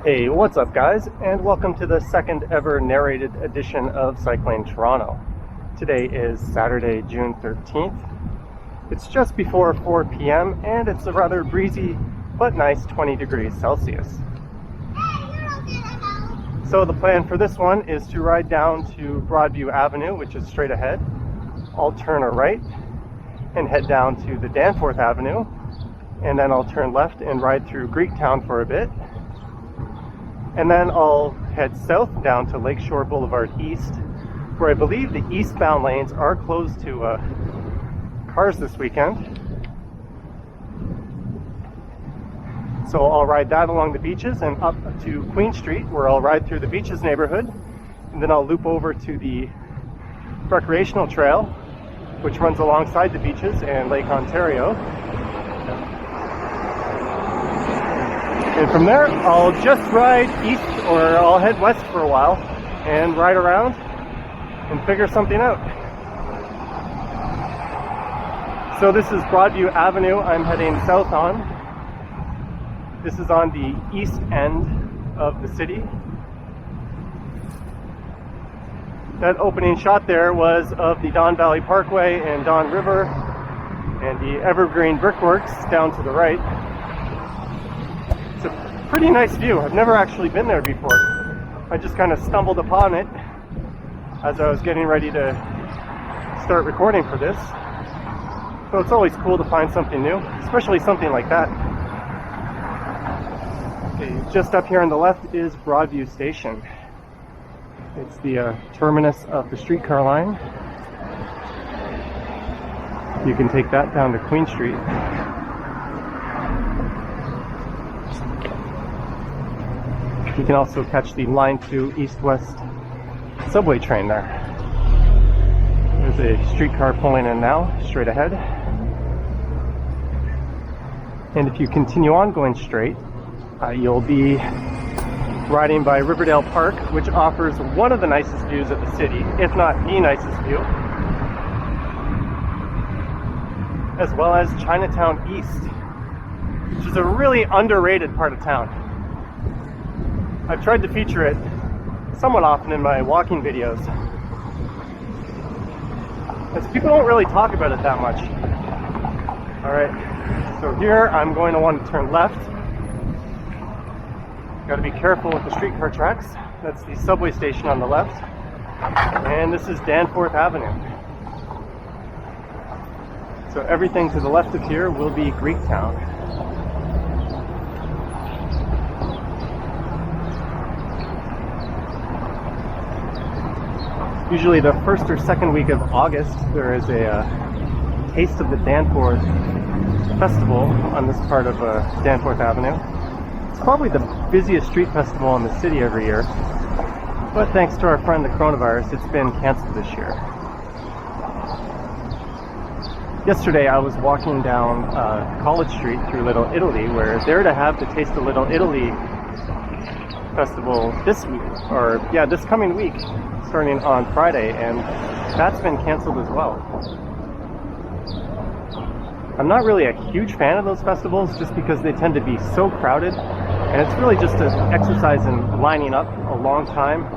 Hey, what's up guys, and welcome to the second ever narrated edition of Cycling Toronto. Today is Saturday, June 13th. It's just before 4 p.m. and it's a rather breezy but nice 20 degrees Celsius. So the plan for this one is to ride down to Broadview Avenue, which is straight ahead. I'll turn a right and head down to the Danforth Avenue, and then I'll turn left and ride through Greektown for a bit. And then I'll head south down to Lakeshore Blvd East, where I believe the eastbound lanes are closed to cars this weekend. So I'll ride that along the beaches and up to Queen Street, where I'll ride through the beaches neighborhood. And then I'll loop over to the recreational trail, which runs alongside the beaches and Lake Ontario. And from there, I'll just ride east, or I'll head west for a while and ride around and figure something out. So this is Broadview Avenue I'm heading south on. This is on the east end of the city. That opening shot there was of the Don Valley Parkway and Don River and the Evergreen Brickworks down to the right. It's a pretty nice view. I've never actually been there before. I just kind of stumbled upon it as I was getting ready to start recording for this. So it's always cool to find something new, especially something like that. Okay, just up here on the left is Broadview Station. It's the terminus of the streetcar line. You can take that down to Queen Street. You can also catch the Line 2 East-West subway train there. There's a streetcar pulling in now, straight ahead. And if you continue on going straight, you'll be riding by Riverdale Park, which offers one of the nicest views of the city, if not the nicest view, as well as Chinatown East, which is a really underrated part of town. I've tried to feature it somewhat often in my walking videos, as people don't really talk about it that much. Alright, so here I'm going to want to turn left. Got to be careful with the streetcar tracks. That's the subway station on the left. And this is Danforth Avenue. So everything to the left of here will be Greektown. Usually the first or second week of August, there is a Taste of the Danforth festival on this part of Danforth Avenue. It's probably the busiest street festival in the city every year, but thanks to our friend the coronavirus, it's been canceled this year. Yesterday I was walking down College Street through Little Italy, where they're to have the Taste of Little Italy festival this week, or yeah, this coming week, starting on Friday, and that's been canceled as well. I'm not really a huge fan of those festivals just because they tend to be so crowded, and it's really just an exercise in lining up a long time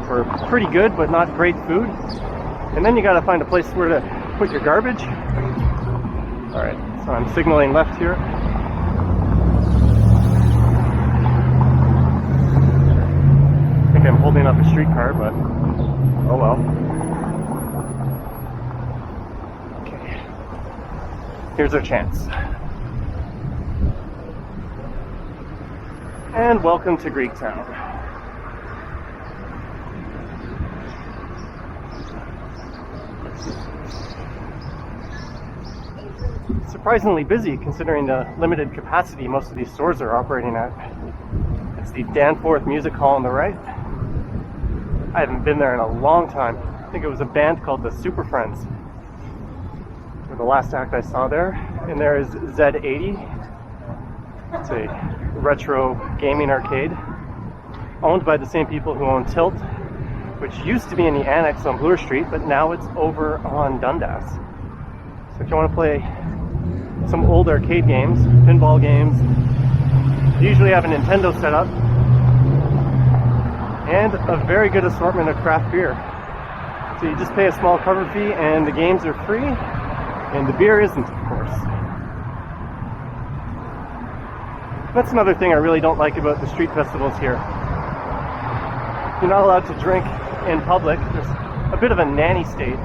for pretty good but not great food. And then you gotta find a place where to put your garbage. Alright, so I'm signaling left here. I think I'm holding up a streetcar, but oh well. Okay, here's our chance. And welcome to Greektown. It's surprisingly busy considering the limited capacity most of these stores are operating at. It's the Danforth Music Hall on the right. I haven't been there in a long time. I think it was a band called the Super Friends, for the last act I saw there. And there is Z80. It's a retro gaming arcade owned by the same people who own Tilt, which used to be in the annex on Bloor Street, but now it's over on Dundas. So if you want to play some old arcade games, pinball games, I usually have a Nintendo set up, and a very good assortment of craft beer. So you just pay a small cover fee and the games are free, and the beer isn't, of course. That's another thing I really don't like about the street festivals here. You're not allowed to drink in public. There's a bit of a nanny state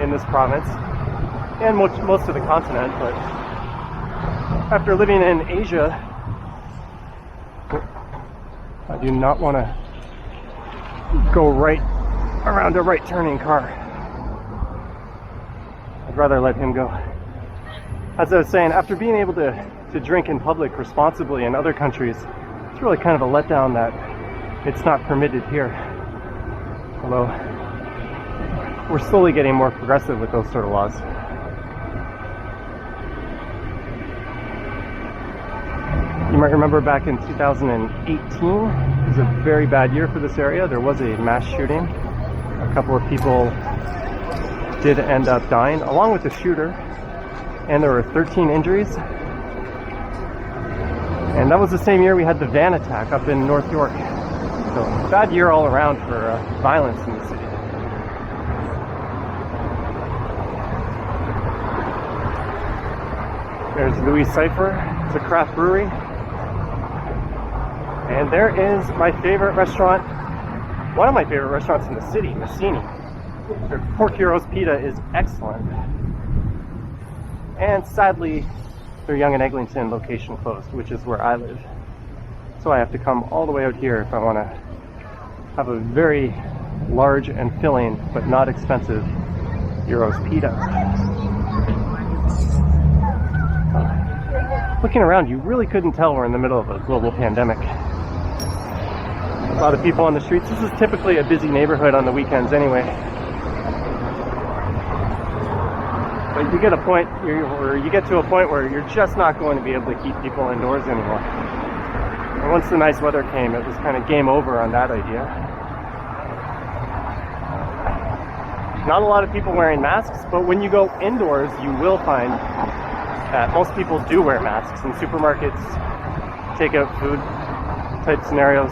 in this province, and most of the continent, but after living in Asia, I do not want to go right around a right turning car. I'd rather let him go. As I was saying, after being able to drink in public responsibly in other countries, it's really kind of a letdown that it's not permitted here. Although we're slowly getting more progressive with those sort of laws. You might remember back in 2018, it was a very bad year for this area. There was a mass shooting. A couple of people did end up dying, along with the shooter, and there were 13 injuries. And that was the same year we had the van attack up in North York. So, bad year all around for violence in the city. There's Louis Cypher. It's a craft brewery. And there is my favorite restaurant, one of my favorite restaurants in the city, Massini. Their Pork Heroes Pita is excellent. And sadly, their Yonge and Eglinton location closed, which is where I live. So I have to come all the way out here if I want to have a very large and filling, but not expensive, Heroes Pita. Looking around, you really couldn't tell we're in the middle of a global pandemic. A lot of people on the streets. This is typically a busy neighborhood on the weekends anyway. But you get a point, or you get to a point where you're just not going to be able to keep people indoors anymore. And once the nice weather came, it was kind of game over on that idea. Not a lot of people wearing masks, but when you go indoors, you will find that most people do wear masks in supermarkets, takeout food type scenarios.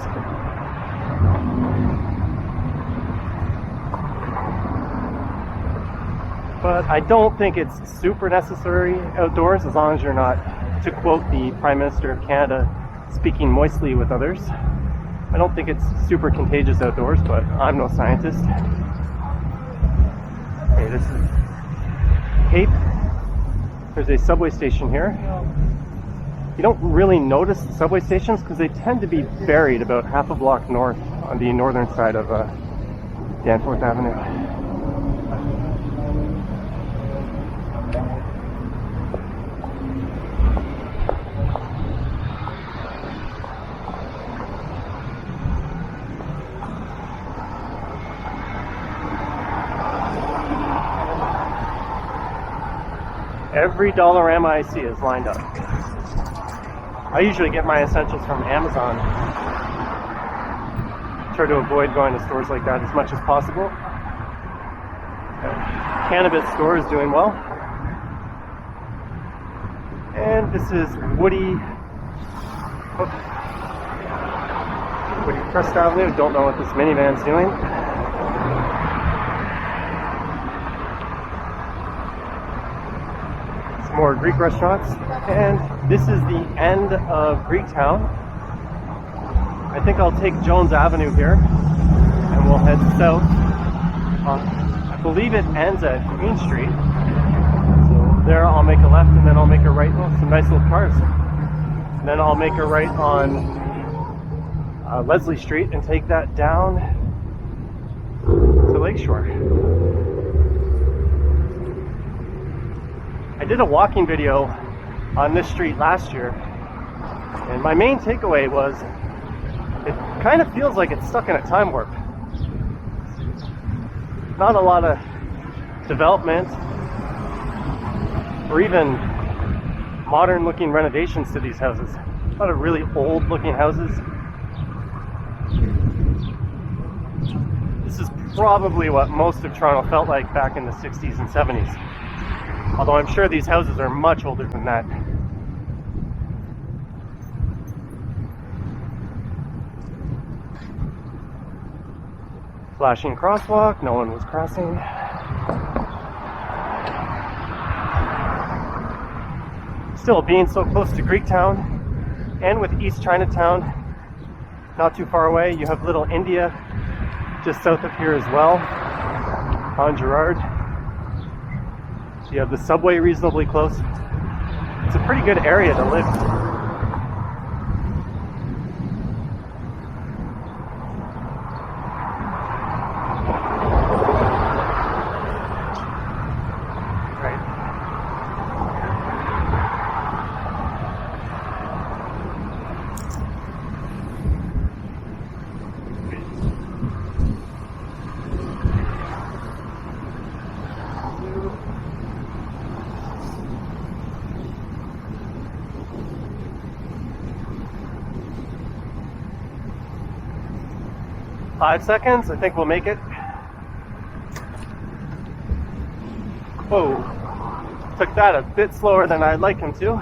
But I don't think it's super necessary outdoors, as long as you're not, to quote the Prime Minister of Canada, speaking moistly with others. I don't think it's super contagious outdoors, but I'm no scientist. Okay, this is Cape. There's a subway station here. You don't really notice the subway stations because they tend to be buried about half a block north on the northern side of Danforth Avenue. Every Dollarama I see is lined up. I usually get my essentials from Amazon. Try to avoid going to stores like that as much as possible. Cannabis store is doing well. And this is Woody Crest Avenue. Don't know what this minivan's doing. More Greek restaurants, and this is the end of Greektown. I think I'll take Jones Avenue here and we'll head south. I believe it ends at Queen Street, so there I'll make a left and then I'll make a right. Oh, some nice little cars. And then I'll make a right on Leslie Street and take that down to Lakeshore. I did a walking video on this street last year, and my main takeaway was it kind of feels like it's stuck in a time warp. Not a lot of development or even modern looking renovations to these houses. A lot of really old looking houses. This is probably what most of Toronto felt like back in the 60s and 70s. Although I'm sure these houses are much older than that. Flashing crosswalk, no one was crossing. Still, being so close to Greektown and with East Chinatown not too far away, you have Little India just south of here as well on Girard. You have the subway reasonably close. It's a pretty good area to live. Five seconds, I think we'll make it. Whoa, took that a bit slower than I'd like him to.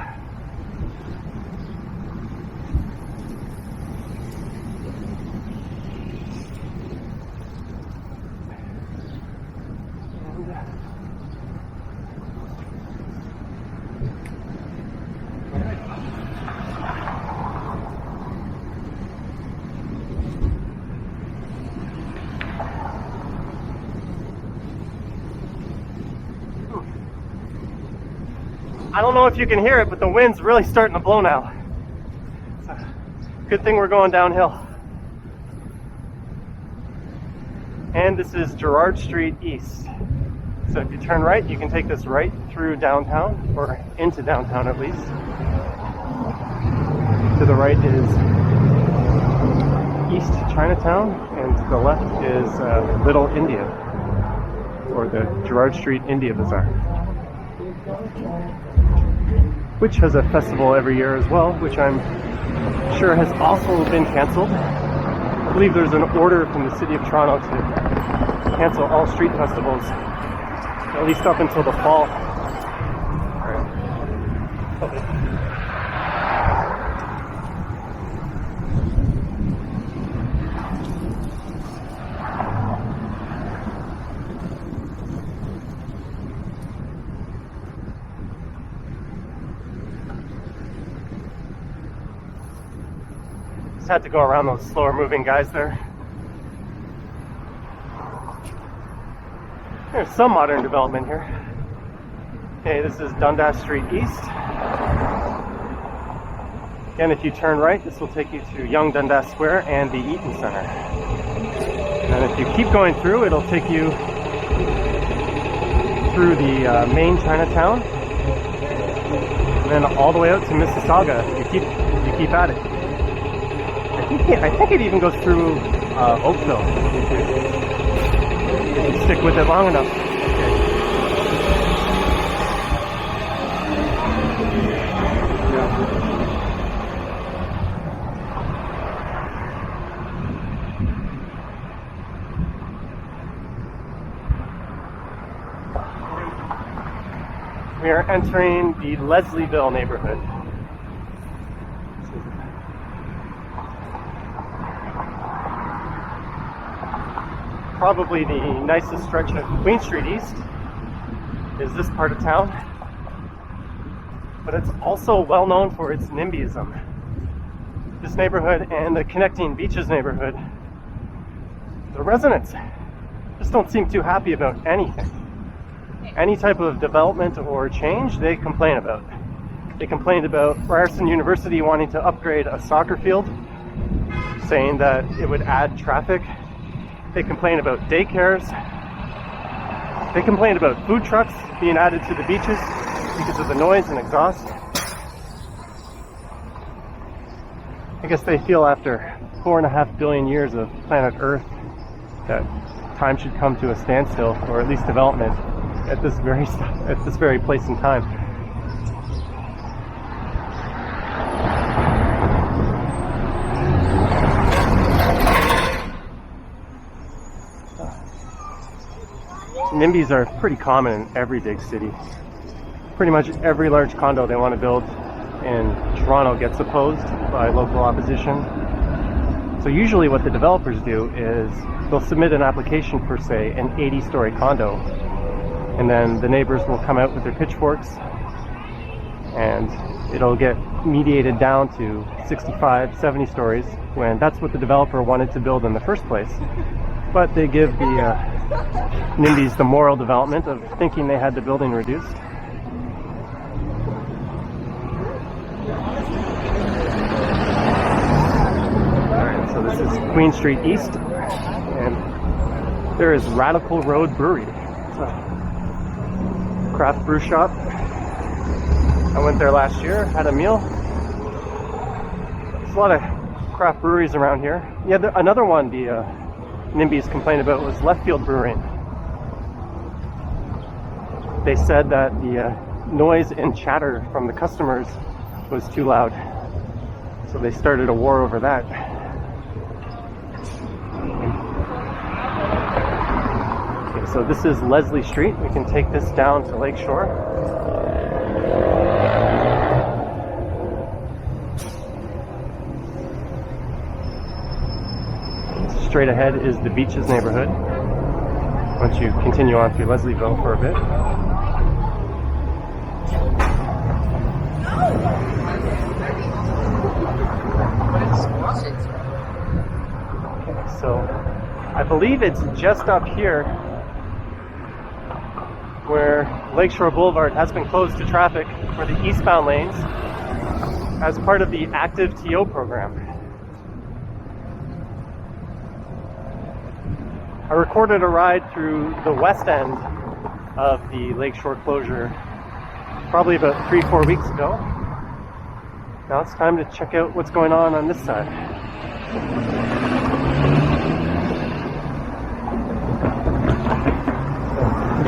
I don't know if you can hear it, but the wind's really starting to blow now. So, good thing we're going downhill. And this is Girard Street East. So if you turn right, you can take this right through downtown, or into downtown at least. To the right is East Chinatown, and to the left is Little India, or the Girard Street India Bazaar, which has a festival every year as well, which I'm sure has also been canceled. I believe there's an order from the City of Toronto to cancel all street festivals, at least up until the fall. Had to go around those slower moving guys there. There's some modern development here. Okay, this is Dundas Street East. Again, if you turn right, this will take you to Young Dundas Square and the Eaton Center. And if you keep going through, it'll take you through the main Chinatown, and then all the way out to Mississauga. You keep at it. I think it even goes through Oakville if you stick with it long enough. We are entering the Leslieville neighborhood. Probably the nicest stretch of Queen Street East is this part of town, but it's also well known for its NIMBYism. This neighborhood and the connecting beaches neighborhood, the residents just don't seem too happy about anything. Any type of development or change they complain about. They complained about Ryerson University wanting to upgrade a soccer field, saying that it would add traffic. They complain about daycares. They complained about food trucks being added to the beaches because of the noise and exhaust. I guess they feel after 4.5 billion years of planet Earth that time should come to a standstill, or at least development at this very place and time. NIMBYs are pretty common in every big city. Pretty much every large condo they want to build in Toronto gets opposed by local opposition. So usually what the developers do is they'll submit an application for, say, an 80-story condo, and then the neighbors will come out with their pitchforks and it'll get mediated down to 65, 70 stories, when that's what the developer wanted to build in the first place. But they give the NIMBYs the moral development of thinking they had the building reduced. Alright, so this is Queen Street East, and there is Radical Road Brewery. It's a craft brew shop. I went there last year, had a meal. There's a lot of craft breweries around here. Yeah, another one the NIMBYs complained about was Left Field Brewing. They said that the noise and chatter from the customers was too loud, so they started a war over that. Okay, so this is Leslie Street. We can take this down to Lakeshore. Straight ahead is the Beaches neighborhood, once you continue on through Leslieville for a bit. Okay, so I believe it's just up here where Lakeshore Boulevard has been closed to traffic for the eastbound lanes as part of the ActiveTO program. I recorded a ride through the west end of the Lakeshore closure probably about 3-4 weeks ago. Now it's time to check out what's going on this side.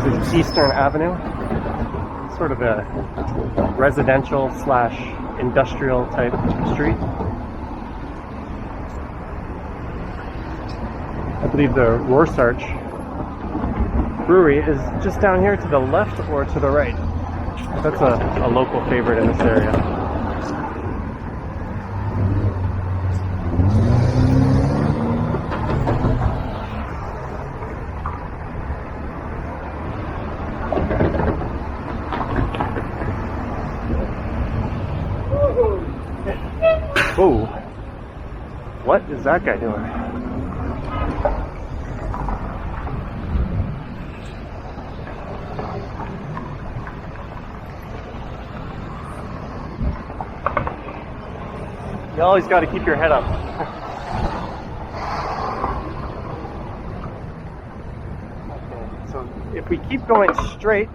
So, this is Eastern Avenue, sort of a residential / industrial type street. I believe the Rorschach Brewery is just down here to the left or to the right. That's a local favorite in this area. Whoa! What is that guy doing? You always got to keep your head up. Okay, so if we keep going straight,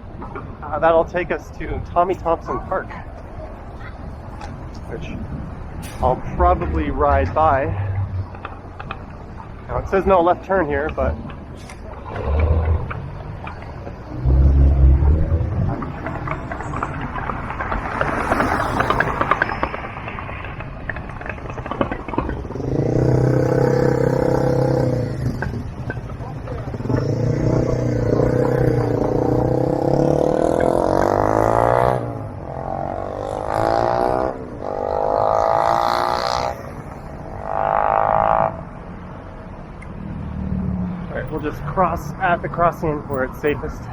that'll take us to Tommy Thompson Park, which I'll probably ride by. Now it says no left turn here, but we'll just cross at the crossing where it's safest. You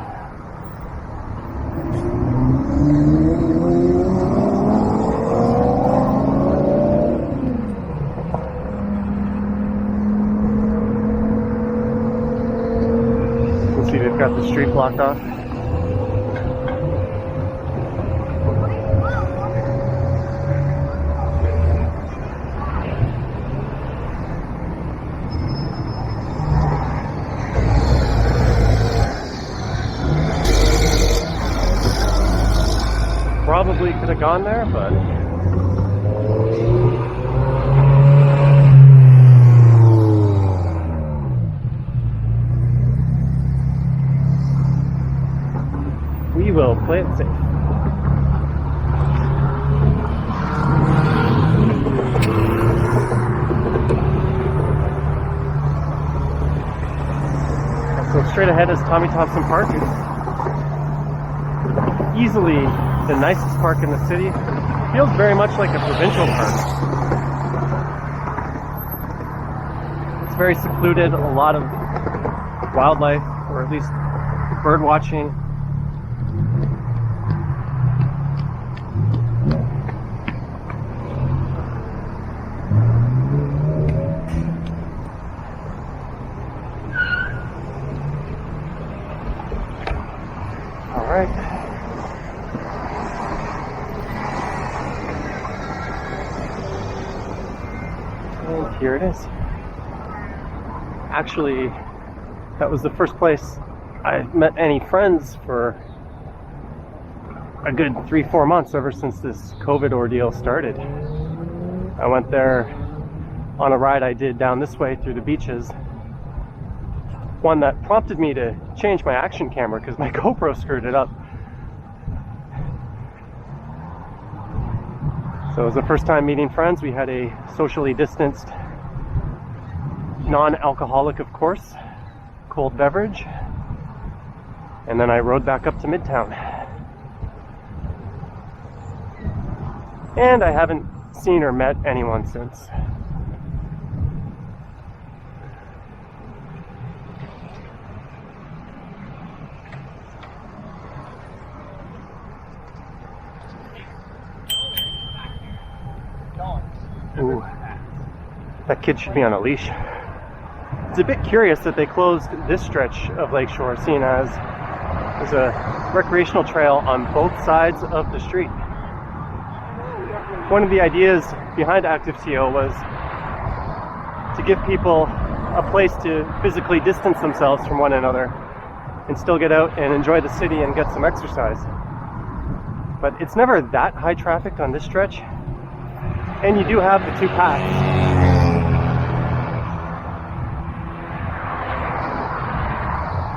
can see they've got the street blocked off. Probably could have gone there, but we will play it safe. So straight ahead is Tommy Thompson Park. It's easily the nicest park in the city. Feels very much like a provincial park. very secluded, a lot of wildlife, or at least bird watching. All right. And here it is. Actually, that was the first place I met any friends for a good 3-4 months ever since this COVID ordeal started. I went there on a ride I did down this way through the beaches. One that prompted me to change my action camera because my GoPro screwed it up. So it was the first time meeting friends. We had a socially distanced, non-alcoholic, of course, cold beverage. And then I rode back up to Midtown. And I haven't seen or met anyone since. Ooh, that kid should be on a leash. It's a bit curious that they closed this stretch of Lakeshore, seeing as there's a recreational trail on both sides of the street. One of the ideas behind ActiveTO was to give people a place to physically distance themselves from one another and still get out and enjoy the city and get some exercise. But it's never that high traffic on this stretch, and you do have the two paths.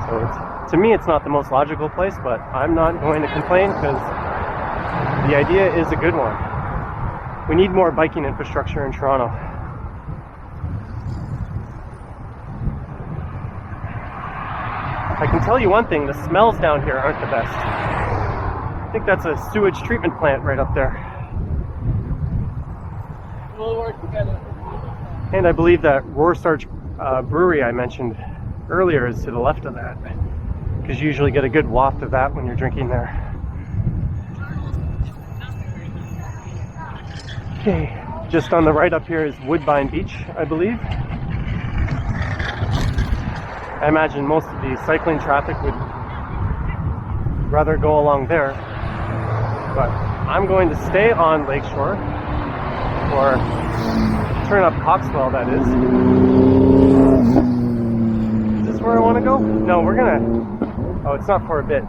So to me, it's not the most logical place, but I'm not going to complain because the idea is a good one. We need more biking infrastructure in Toronto. I can tell you one thing, the smells down here aren't the best. I think that's a sewage treatment plant right up there. We'll work together. And I believe that Rorschach brewery I mentioned earlier is to the left of that, because you usually get a good waft of that when you're drinking there. Okay, just on the right up here is Woodbine Beach, I believe. I imagine most of the cycling traffic would rather go along there, but I'm going to stay on Lakeshore, or turn up Coxwell, that is. Is this where I want to go? No, we're gonna... Oh, it's not for a bit.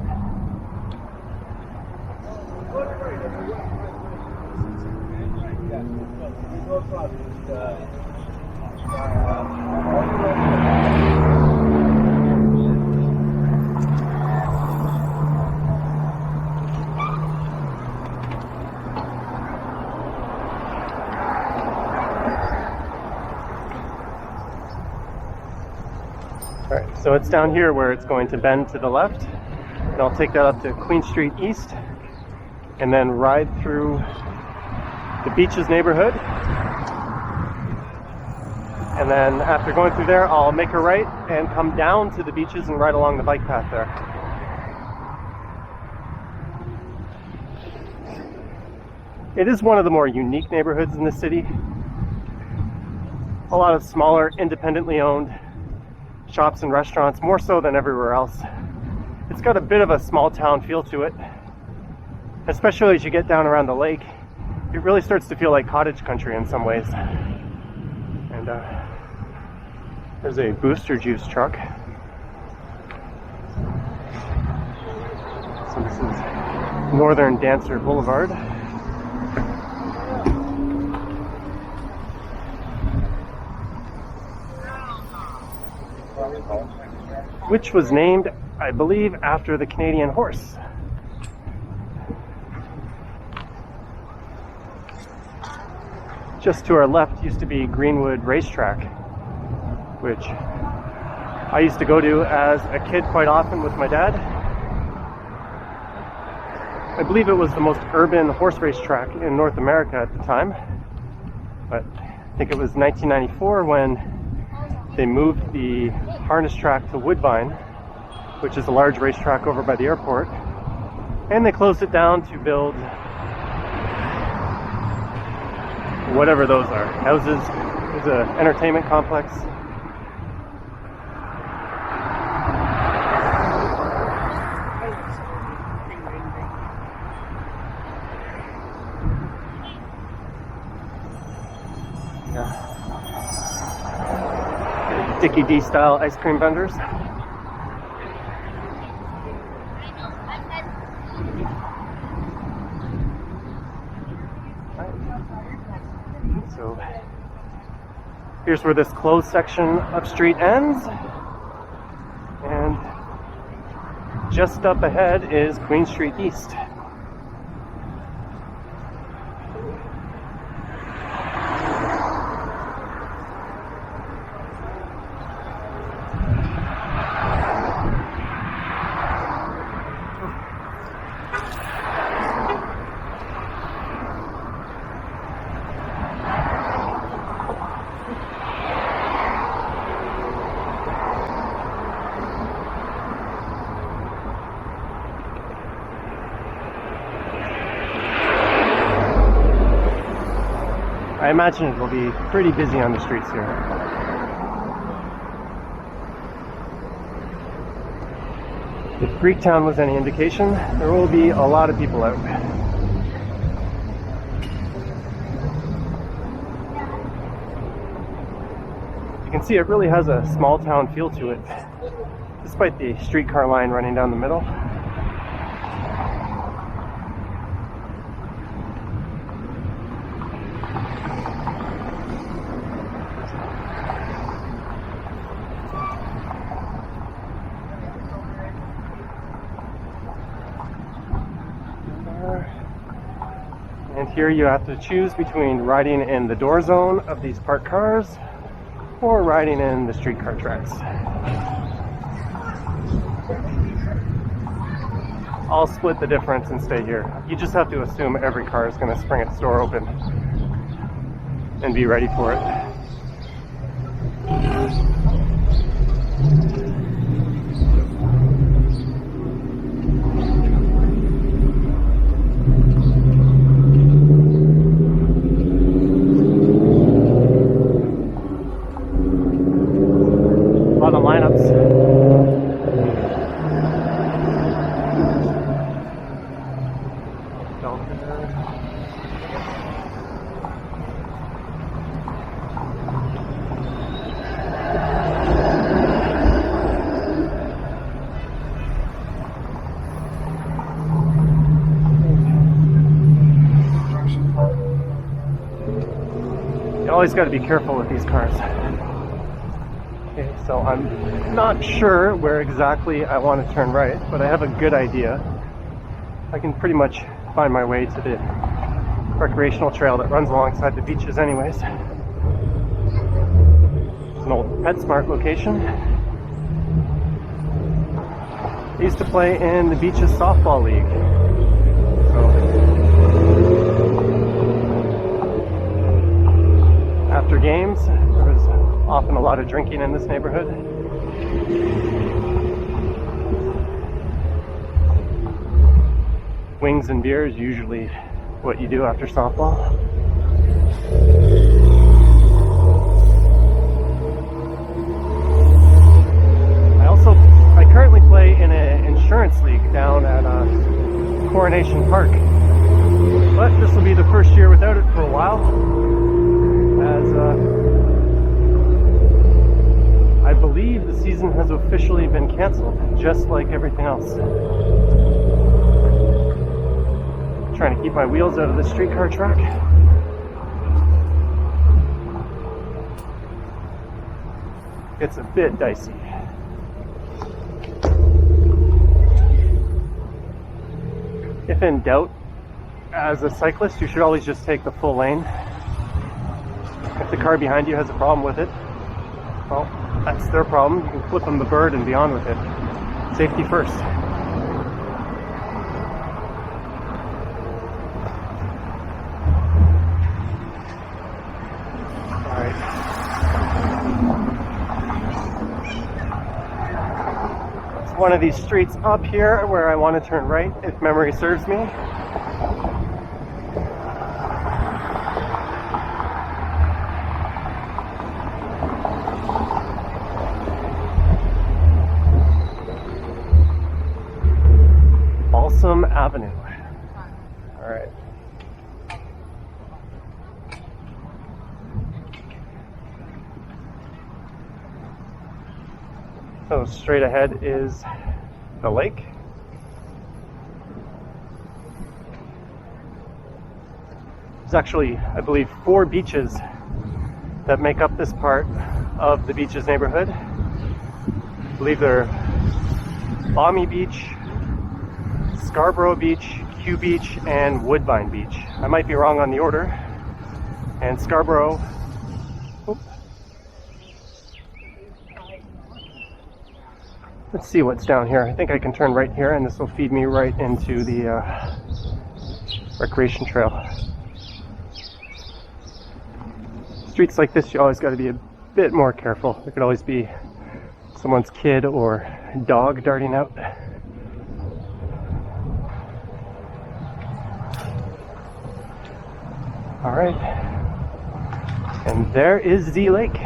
Alright, so it's down here where it's going to bend to the left, and I'll take that up to Queen Street East, and then ride through the beaches neighborhood. And then after going through there, I'll make a right and come down to the beaches and ride along the bike path there. It is one of the more unique neighborhoods in the city. A lot of smaller, independently owned shops and restaurants, more so than everywhere else. It's got a bit of a small town feel to it, especially as you get down around the lake. It really starts to feel like cottage country in some ways. And there's a Booster Juice truck. So this is Northern Dancer Boulevard. Which was named, I believe, after the Canadian horse. Just to our left used to be Greenwood Racetrack, which I used to go to as a kid quite often with my dad. I believe it was the most urban horse racetrack in North America at the time, but I think it was 1994 when They moved the harness track to Woodbine, which is a large racetrack over by the airport, and they closed it down to build whatever those are. Houses. There's an entertainment complex. Dickie D style ice cream vendors. So here's where this closed section of street ends, and just up ahead is Queen Street East. I imagine it will be pretty busy on the streets here. If Greektown was any indication, there will be a lot of people out. You can see it really has a small town feel to it, despite the streetcar line running down the middle. And here you have to choose between riding in the door zone of these parked cars or riding in the streetcar tracks. I'll split the difference and stay here. You just have to assume every car is going to spring its door open and be ready for it. You always got to be careful with these cars. Okay, so I'm not sure where exactly I want to turn right, but I have a good idea. I can pretty much find my way to the recreational trail that runs alongside the beaches anyways. It's an old PetSmart location. I used to play in the Beaches softball league. After games, there was often a lot of drinking in this neighborhood. Wings and beer is usually what you do after softball. I currently play in an insurance league down at Coronation Park. But this will be the first year without it for a while, as I believe the season has officially been canceled, just like everything else. Trying to keep my wheels out of the streetcar track. It's a bit dicey. If in doubt, as a cyclist, you should always just take the full lane. If the car behind you has a problem with it, well, that's their problem. You can flip them the bird and be on with it. Safety first. Alright. one of these streets up here where I want to turn right, if memory serves me. Balmy Avenue. All right. So straight ahead is the lake. There's actually, I believe, 4 beaches that make up this part of the beaches neighborhood. I believe they're Balmy Beach, Scarboro Beach, Q Beach, and Woodbine Beach. I might be wrong on the order. And Scarboro, let's see what's down here. I think I can turn right here and this will feed me right into the recreation trail. Streets like this, you always got to be a bit more careful. There could always be someone's kid or dog darting out. All right, and there is the lake.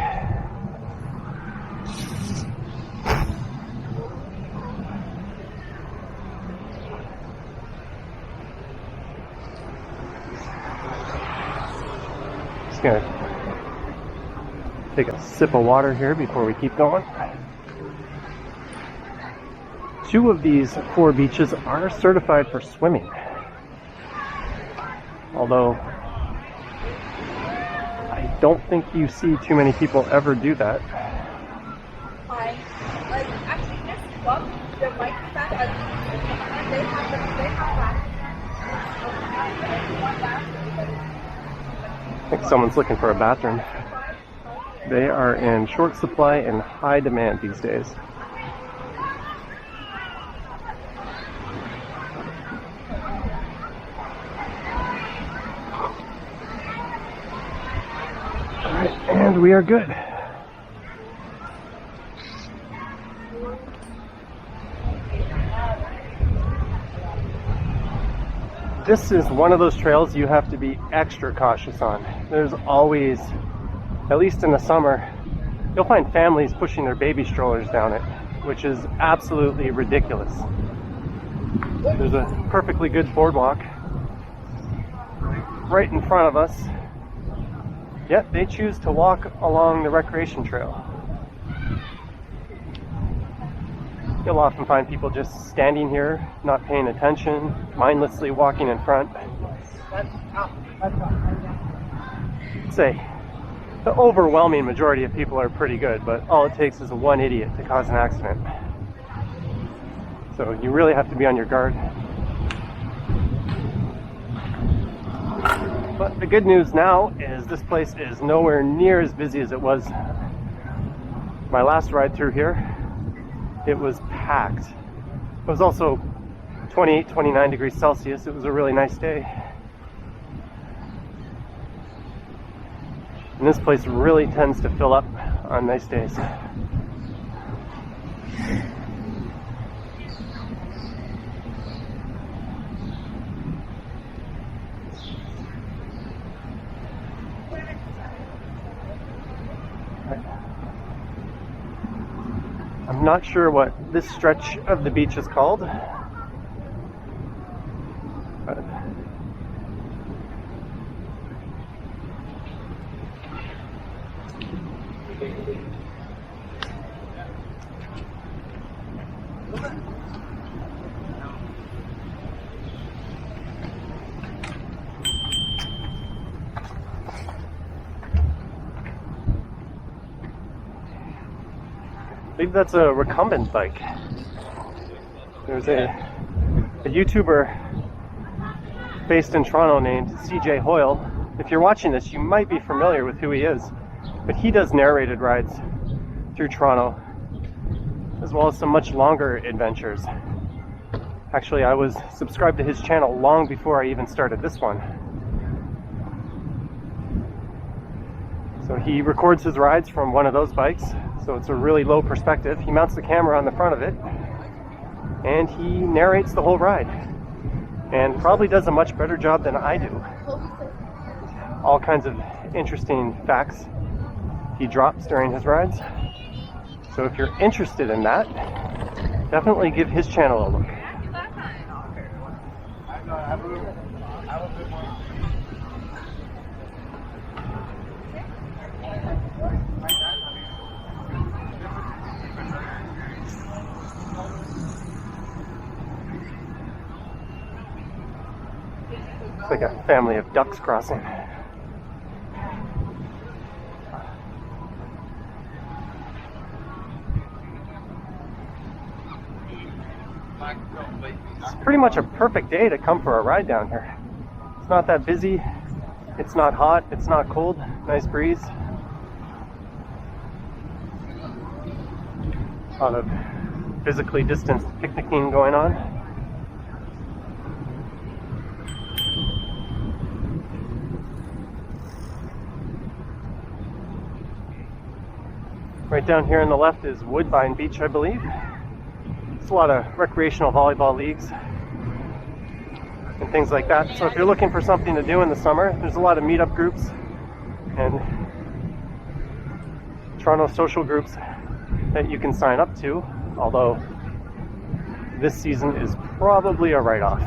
Just gonna take a sip of water here before we keep going. 2 of these 4 beaches are certified for swimming, although I don't think you see too many people ever do that. Hi. Actually, this club, the bike stand, they have I think someone's looking for a bathroom. They are in short supply and high demand these days. Alright, and we are good. This is one of those trails you have to be extra cautious on. There's always, at least in the summer, you'll find families pushing their baby strollers down it, which is absolutely ridiculous. There's a perfectly good boardwalk right in front of us, yet they choose to walk along the recreation trail. You'll often find people just standing here, not paying attention, mindlessly walking in front. I'd say the overwhelming majority of people are pretty good, but all it takes is one idiot to cause an accident. So you really have to be on your guard. But the good news now is this place is nowhere near as busy as it was my last ride through here. It was packed. It was also 28, 29 degrees Celsius. It was a really nice day. And this place really tends to fill up on nice days. I'm not sure what this stretch of the beach is called. I believe that's a recumbent bike. There's a YouTuber based in Toronto named CJ Hoyle. If you're watching this, you might be familiar with who he is, but he does narrated rides through Toronto, as well as some much longer adventures. Actually, I was subscribed to his channel long before I even started this one. So he records his rides from one of those bikes, so it's a really low perspective. He mounts the camera on the front of it, and he narrates the whole ride, and probably does a much better job than I do. All kinds of interesting facts he drops during his rides. So if you're interested in that, definitely give his channel a look. It's like a family of ducks crossing. It's pretty much a perfect day to come for a ride down here. It's not that busy, it's not hot, it's not cold, nice breeze. A lot of physically distanced picnicking going on. Right down here on the left is Woodbine Beach, I believe. It's a lot of recreational volleyball leagues and things like that. So if you're looking for something to do in the summer, there's a lot of meetup groups and Toronto social groups that you can sign up to, although this season is probably a write-off.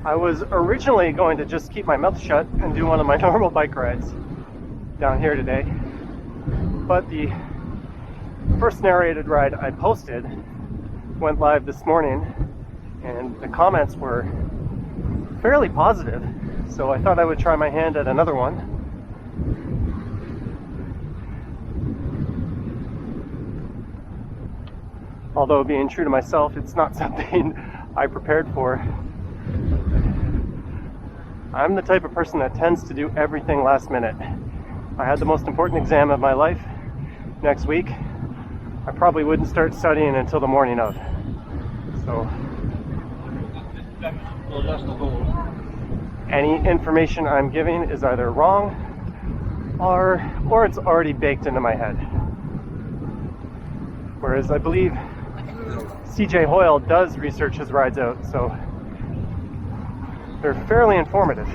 I was originally going to just keep my mouth shut and do one of my normal bike rides down here today, but the first narrated ride I posted went live this morning and the comments were fairly positive, so I thought I would try my hand at another one. Although, being true to myself, it's not something I prepared for. I'm the type of person that tends to do everything last minute. I had the most important exam of my life next week. I probably wouldn't start studying until the morning of. So, any information I'm giving is either wrong or it's already baked into my head. Whereas I believe CJ Hoyle does research his rides out, so they're fairly informative.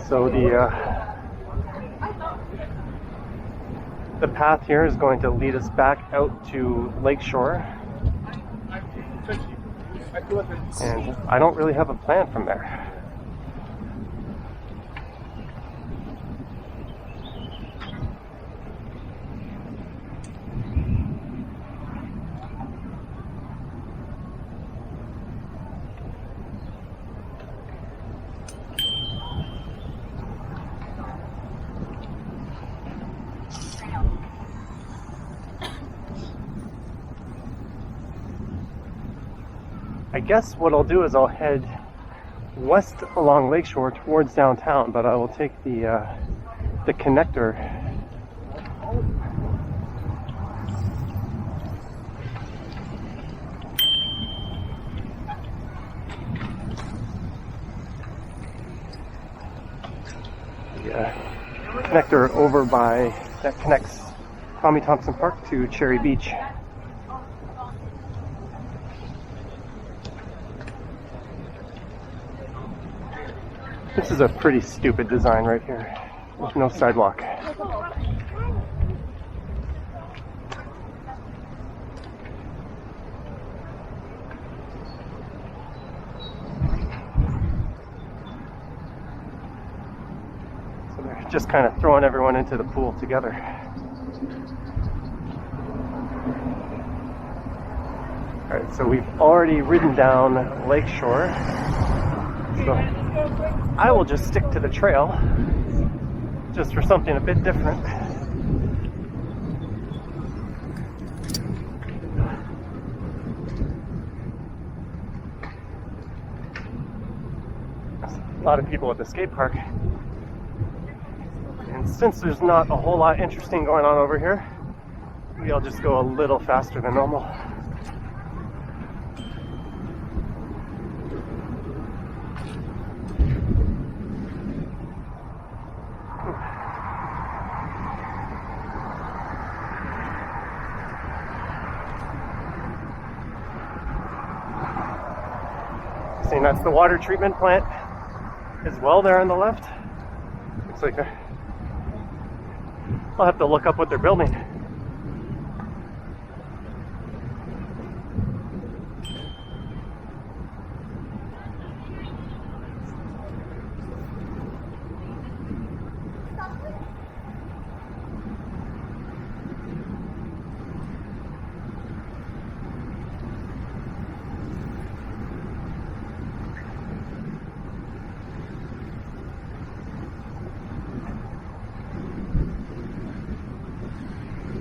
So the path here is going to lead us back out to Lakeshore, and I don't really have a plan from there. I guess what I'll do is I'll head west along Lakeshore towards downtown, but I will take the connector connector over by that connects Tommy Thompson Park to Cherry Beach. This is a pretty stupid design right here. There's no sidewalk. So they're just kind of throwing everyone into the pool together. Alright, so we've already ridden down Lakeshore. So I will just stick to the trail just for something a bit different. A lot of people at the skate park. And since there's not a whole lot interesting going on over here, maybe I'll just go a little faster than normal. See, that's the water treatment plant as well there on the left. Looks like I'll have to look up what they're building.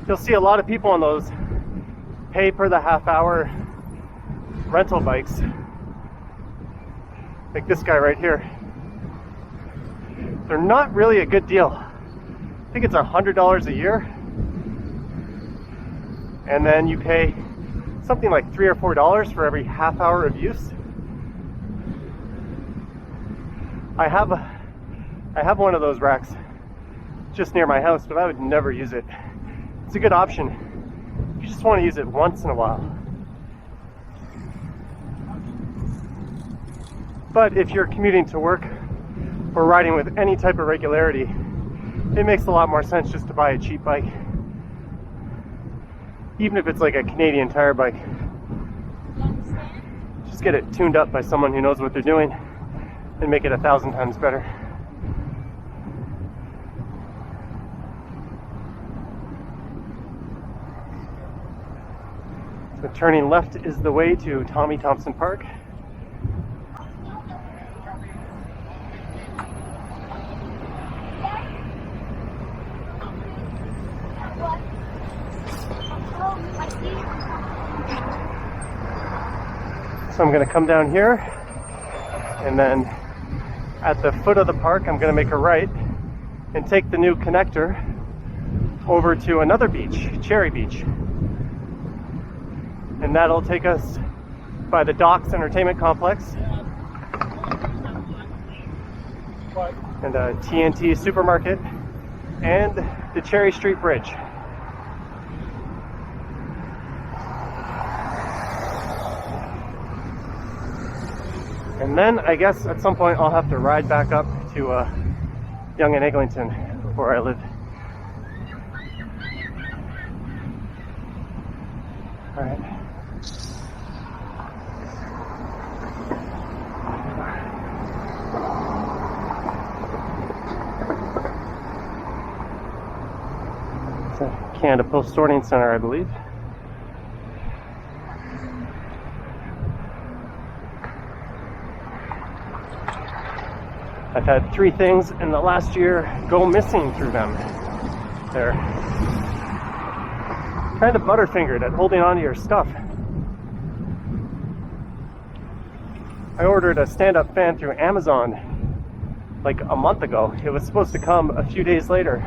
You'll see a lot of people on those pay per the half hour rental bikes. Like this guy right here. They're not really a good deal. I think it's $100 a year. And then you pay something like $3 or $4 for every half hour of use. I have one of those racks just near my house, but I would never use it. It's a good option if you just want to use it once in a while. But if you're commuting to work or riding with any type of regularity, it makes a lot more sense just to buy a cheap bike. Even if it's like a Canadian Tire bike. Just get it tuned up by someone who knows what they're doing and make it 1,000 times better. So turning left is the way to Tommy Thompson Park. So I'm going to come down here, and then at the foot of the park I'm going to make a right and take the new connector over to another beach, Cherry Beach. And that'll take us by the Docks Entertainment Complex and a TNT supermarket and the Cherry Street Bridge. And then I guess at some point I'll have to ride back up to Yonge and Eglinton, where I live. All right. It's a Canada Post sorting center, I believe. I've had 3 things in the last year go missing through them. They're kind of butterfingered at holding on to your stuff. I ordered a stand-up fan through Amazon like a month ago. It was supposed to come a few days later,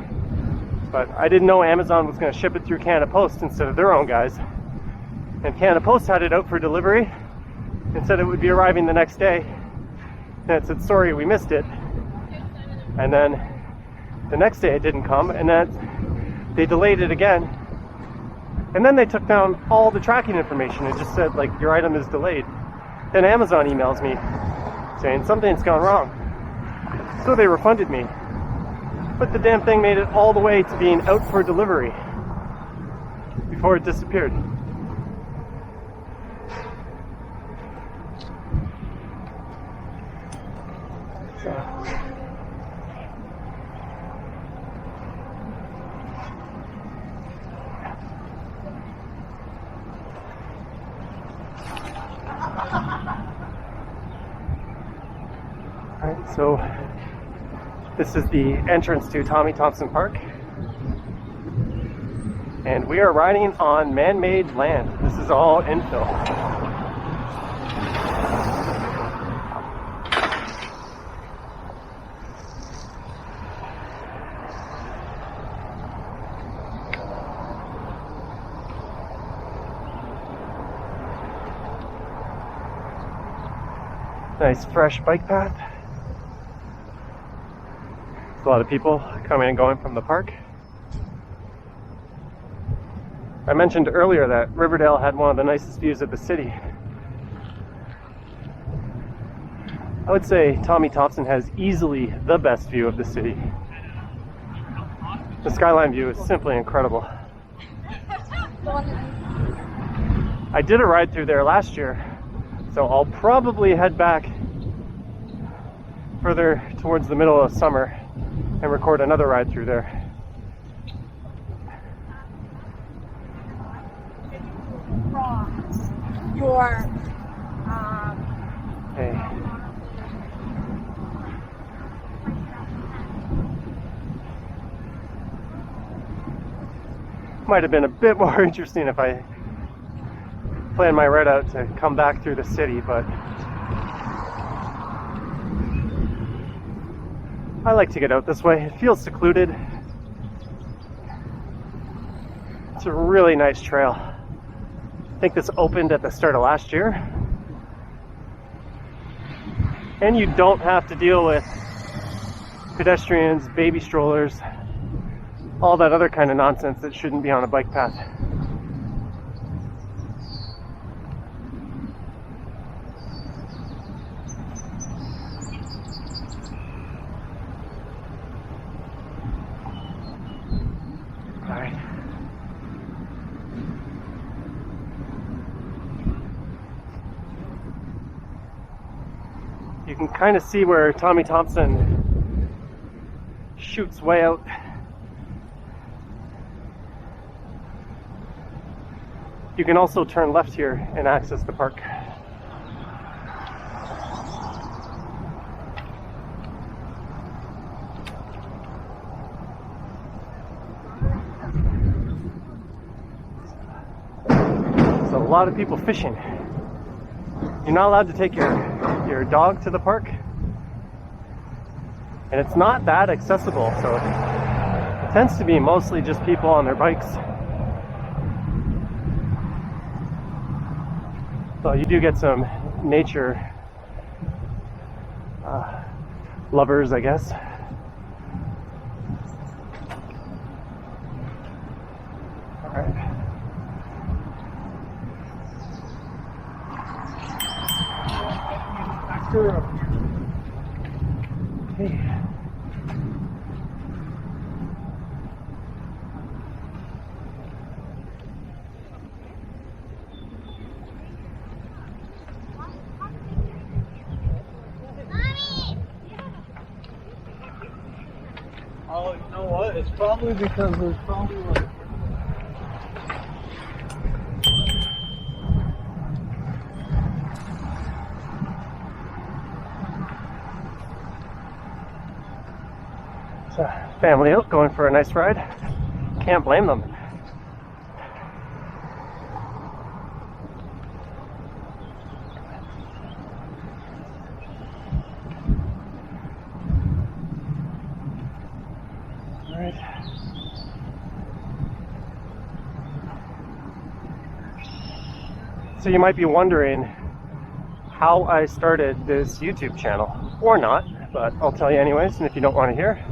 but I didn't know Amazon was going to ship it through Canada Post instead of their own guys. And Canada Post had it out for delivery and said it would be arriving the next day. And it said, sorry, we missed it. And then the next day it didn't come, and then they delayed it again. And then they took down all the tracking information. It just said, like, your item is delayed. Then Amazon emails me saying something's gone wrong. So they refunded me. But the damn thing made it all the way to being out for delivery before it disappeared. Alright, so this is the entrance to Tommy Thompson Park. And we are riding on man-made land. This is all infill. Nice fresh bike path. There's a lot of people coming and going from the park. I mentioned earlier that Riverdale had one of the nicest views of the city. I would say Tommy Thompson has easily the best view of the city. The skyline view is simply incredible. I did a ride through there last year, so I'll probably head back further towards the middle of summer and record another ride through there. Your Hey. Might have been a bit more interesting if I planned my ride out to come back through the city, but I like to get out this way. It feels secluded. It's a really nice trail. I think this opened at the start of last year. And you don't have to deal with pedestrians, baby strollers, all that other kind of nonsense that shouldn't be on a bike path. All right. You can kind of see where Tommy Thompson shoots way out. You can also turn left here and access the park. There's a lot of people fishing. You're not allowed to take your dog to the park, and it's not that accessible, so it tends to be mostly just people on their bikes. So you do get some nature lovers, I guess. All right. Okay. Oh, you know what? It's probably because there's probably like... It's a family out going for a nice ride. Can't blame them. So you might be wondering how I started this YouTube channel, or not, but I'll tell you anyways, and if you don't want to hear,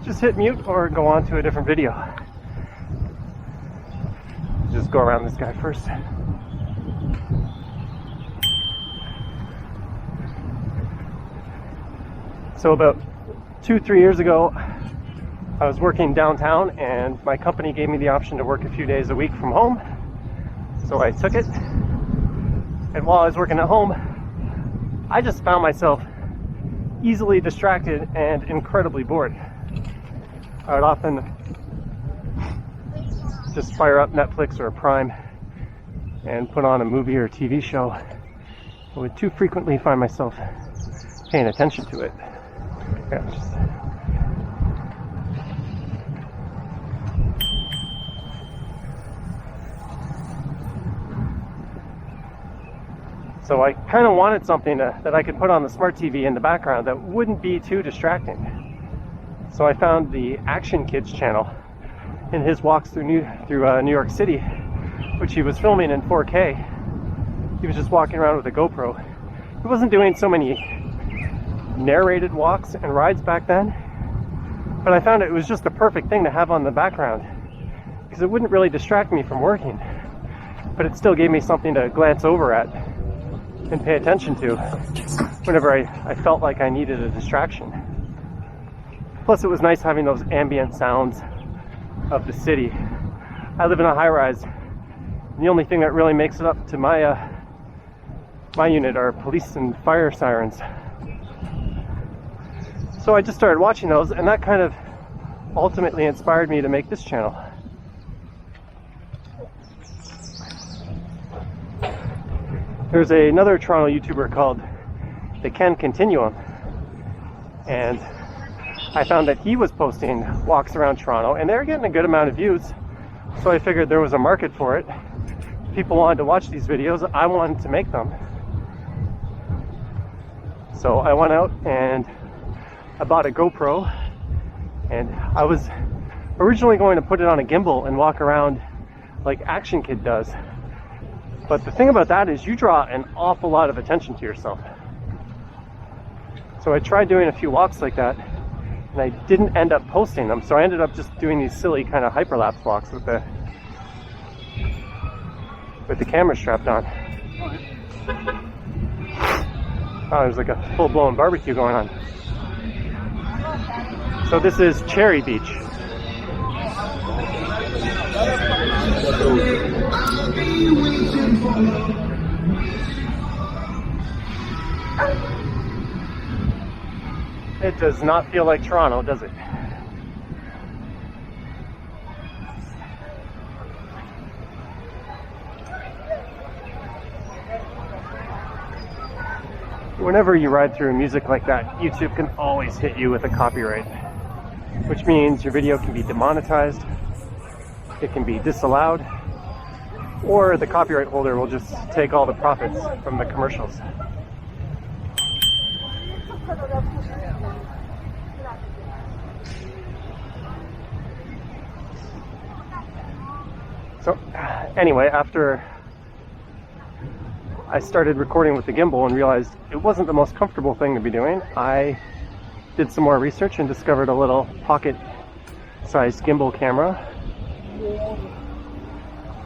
just hit mute or go on to a different video. Just go around this guy first. So about 2-3 years ago, I was working downtown and my company gave me the option to work a few days a week from home. So I took it. And while I was working at home, I just found myself easily distracted and incredibly bored. I would often just fire up Netflix or Prime and put on a movie or TV show. I would too frequently find myself paying attention to it. Yeah, so I kind of wanted something that I could put on the smart TV in the background that wouldn't be too distracting. So I found the Action Kids channel in his walks through New York City, which he was filming in 4K. He was just walking around with a GoPro. He wasn't doing so many narrated walks and rides back then, but I found it was just the perfect thing to have on the background because it wouldn't really distract me from working, but it still gave me something to glance over at and pay attention to whenever I felt like I needed a distraction. Plus it was nice having those ambient sounds of the city. I live in a high-rise. The only thing that really makes it up to my unit are police and fire sirens. So I just started watching those, and that kind of ultimately inspired me to make this channel. There's another Toronto YouTuber called The Continuum, and I found that he was posting walks around Toronto, and they're getting a good amount of views. So I figured there was a market for it. People wanted to watch these videos, I wanted to make them. So I went out and I bought a GoPro, and I was originally going to put it on a gimbal and walk around like Action Kid does. But the thing about that is you draw an awful lot of attention to yourself. So I tried doing a few walks like that, and I didn't end up posting them. So I ended up just doing these silly kind of hyperlapse walks with the camera strapped on. Oh, there's like a full-blown barbecue going on. So this is Cherry Beach. It does not feel like Toronto, does it? Whenever you ride through music like that, YouTube can always hit you with a copyright, which means your video can be demonetized, it can be disallowed, or the copyright holder will just take all the profits from the commercials. So anyway, after I started recording with the gimbal and realized it wasn't the most comfortable thing to be doing, I did some more research and discovered a little pocket-sized gimbal camera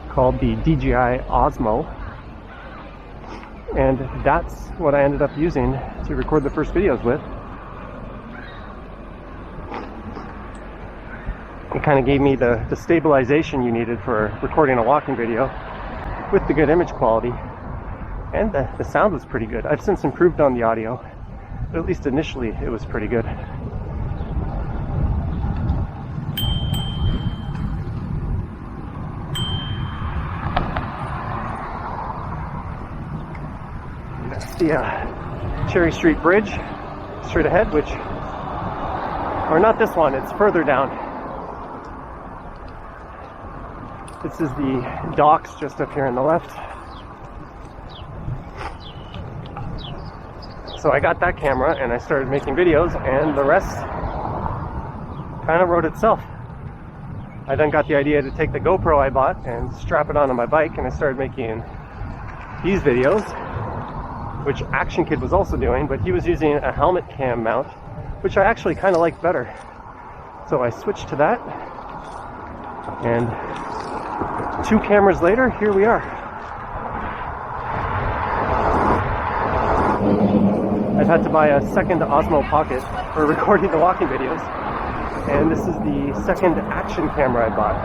called the DJI Osmo, and that's what I ended up using to record the first videos with. It kind of gave me the stabilization you needed for recording a walking video with the good image quality, and the sound was pretty good. I've since improved on the audio, but at least initially it was pretty good. That's the Cherry Street Bridge straight ahead, or not this one, it's further down. This is the docks just up here on the left. So I got that camera and I started making videos, and the rest kind of wrote itself. I then got the idea to take the GoPro I bought and strap it onto my bike, and I started making these videos, which Action Kid was also doing, but he was using a helmet cam mount, which I actually kind of liked better. So I switched to that, and 2 cameras later, here we are. I've had to buy a second Osmo Pocket for recording the walking videos, and this is the second action camera I bought,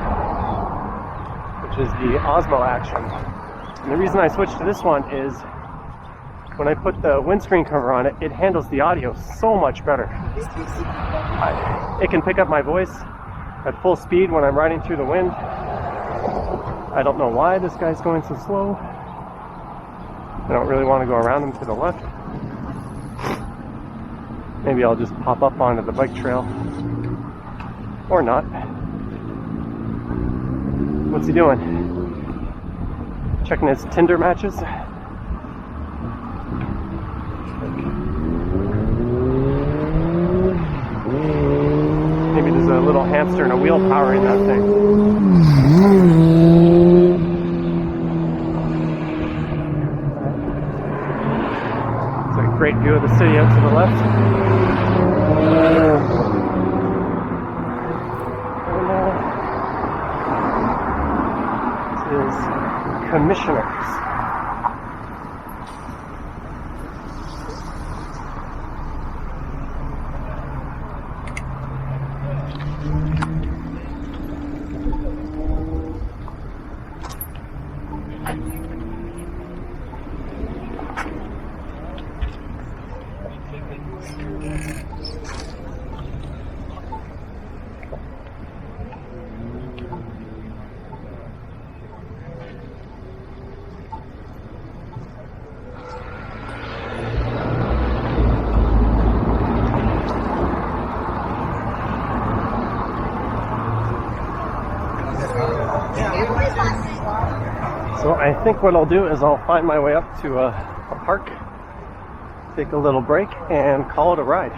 which is the Osmo Action. And the reason I switched to this one is when I put the windscreen cover on it, it handles the audio so much better. It can pick up my voice at full speed when I'm riding through the wind. I don't know why this guy's going so slow. I don't really want to go around him to the left. Maybe I'll just pop up onto the bike trail. Or not. What's he doing? Checking his Tinder matches? Maybe there's a little hamster and a wheel powering that thing. It's a great view of the city out to the left. This is Commissioners. So I think what I'll do is I'll find my way up to a park, take a little break, and call it a ride.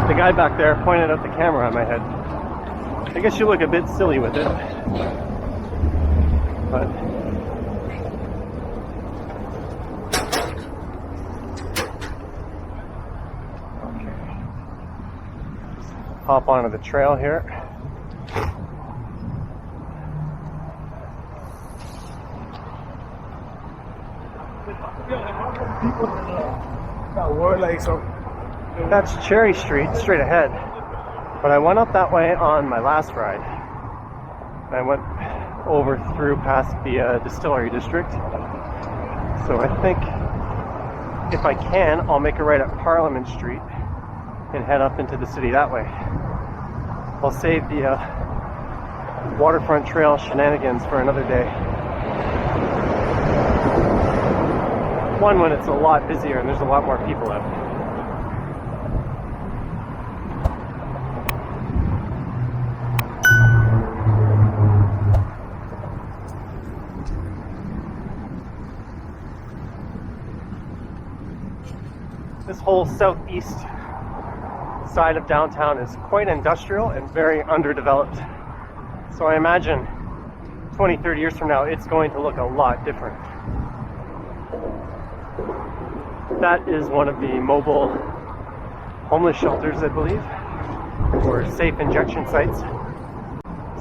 The guy back there pointed out the camera on my head. I guess you look a bit silly with it, but okay. Hop onto the trail here. That's Cherry Street, straight ahead. But I went up that way on my last ride. I went over through past the distillery district. So I think if I can, I'll make a right at Parliament Street and head up into the city that way. I'll save the waterfront trail shenanigans for another day. One, when it's a lot busier and there's a lot more people out. This whole southeast side of downtown is quite industrial and very underdeveloped. So I imagine 20, 30 years from now, it's going to look a lot different. That is one of the mobile homeless shelters, I believe, or safe injection sites.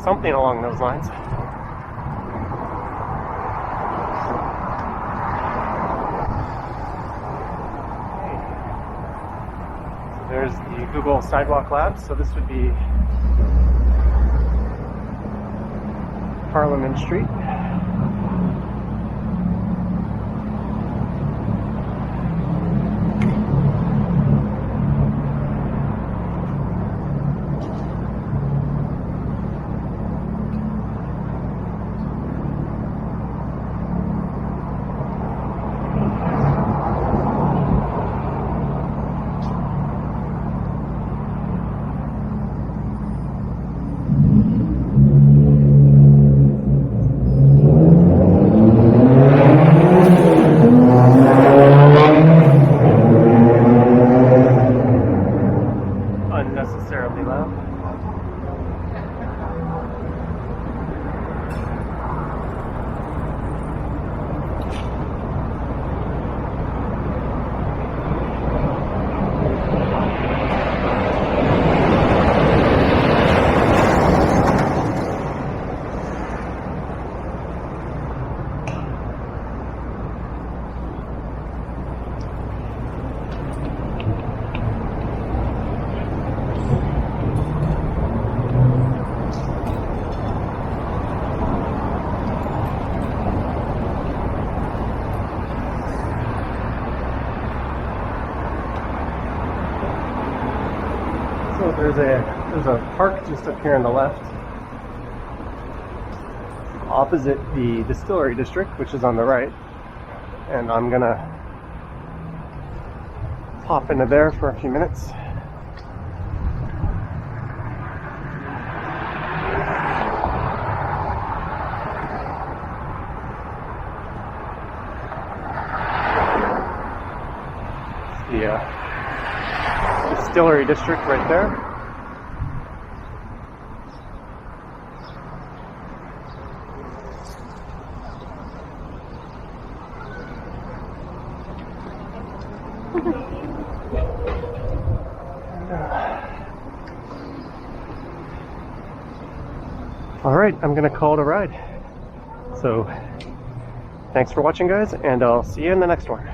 Something along those lines. There's the Google Sidewalk Lab, so this would be Parliament Street. Unnecessarily loud. So there's a park just up here on the left, opposite the distillery district, which is on the right, and I'm gonna pop into there for a few minutes. The distillery district right there. Alright, I'm gonna call it a ride. So, thanks for watching, guys, and I'll see you in the next one.